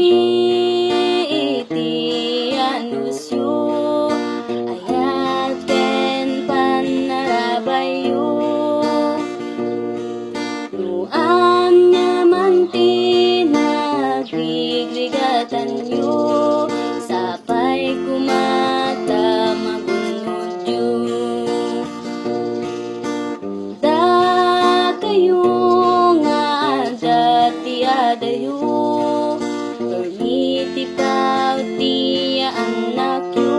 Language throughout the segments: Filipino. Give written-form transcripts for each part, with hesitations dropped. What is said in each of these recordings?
kami iti anusyo ayat ken panarabayo nuan nga manti nagrigrigatan yo sapay kumata magunodyo da kayo nga dati adayo permiti pagti anak yo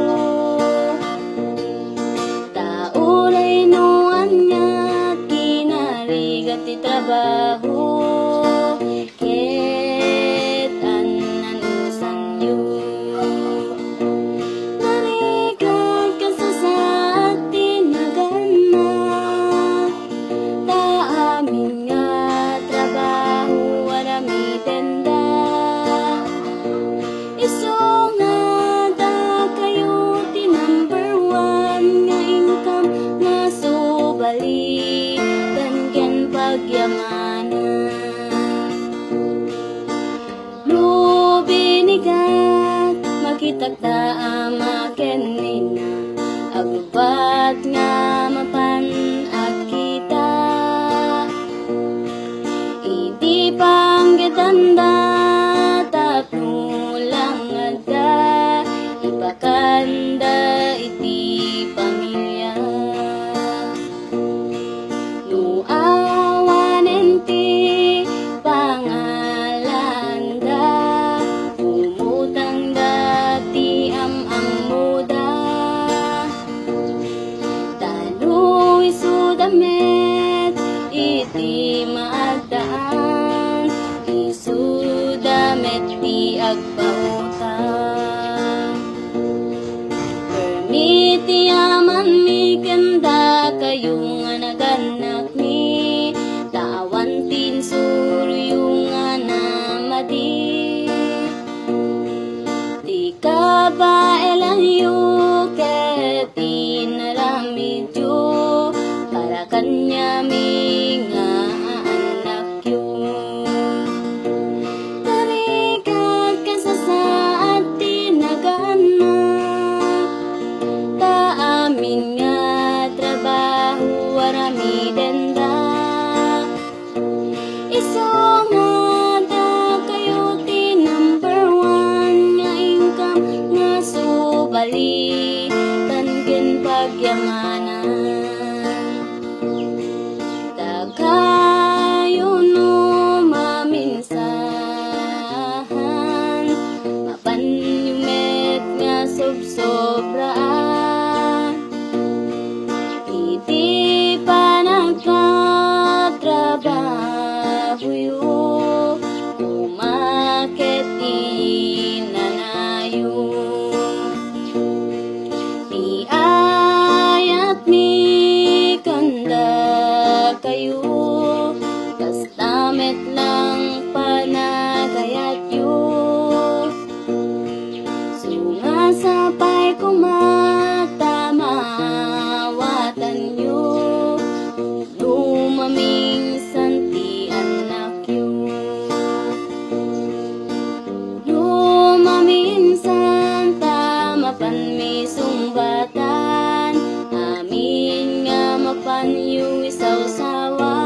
taulay noan nga kinarigat ti trabaho ket ananusan yo narigat ka sa tinaganap ta amin nga trabaho warami tenda iso nga da kayo ti number one nga income nga subali ken pagyamanan lubinigat makitagta amaken nina aglubat nga mapan agkita iti panggitanda tapno lang ada ipakanda iti pamilya nuawanen ti pangalanda umutang dati amang muda talo isudamet iti maagdaan isudamet ti agpautang permiti aman mi kenda kayo nga naganak mi tawan tin suryo nga namadi ti kabaelan yu ket inaramidyo para kanya mi nga anak yu tarigat ka sa saat tinaganap ta amin nga trabaho warami denda iso nga da kayo ti number one nga income nga subali ken pagyamanan da kayo no maminsahan mapanyumet nga sobsobraan iti panagkatrabaho yo umaket inanayo ti ayat mi kanda kayo kastamet lang panagayat yo sumasapay kumata mawatan yo lumaminsan ti anak yo lumaminsan ta mapan mi sumbatan amin nga mapan yung isaw-sawa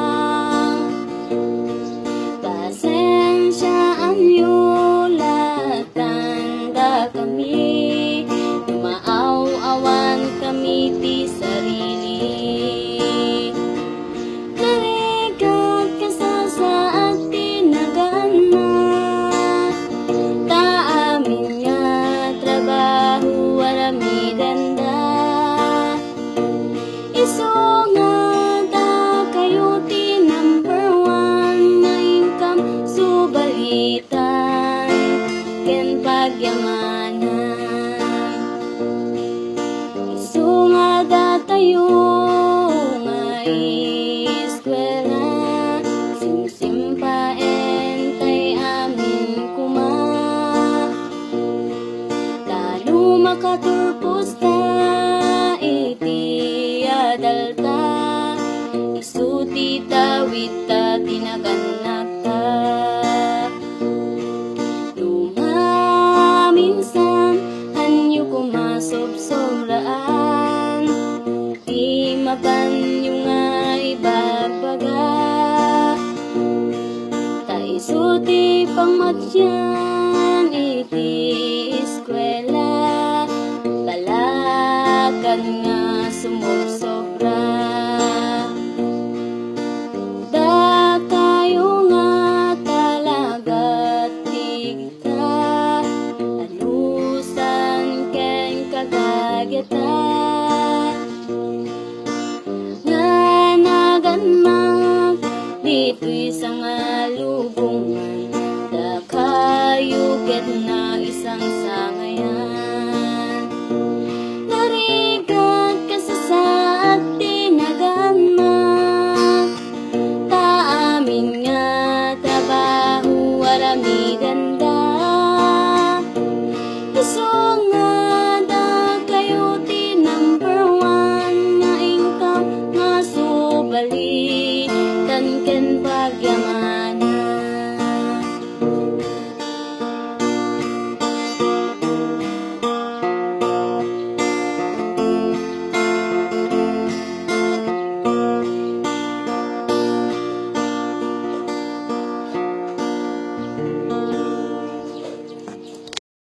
pasensyaan yo latanda kami dumaaw-awan kami ti sarili narigat ka sa saat tinaganap ta amin nga trabaho warami ganda iso nga da kayo ti number one nga income subalitan ken pagyamanan iso nga da tayo nga eskwela simsimpa entay amin kuma lalo makaturpos ta iti adalta isuti tawid ta tinaganak ta luma Bakit na isang sangayan?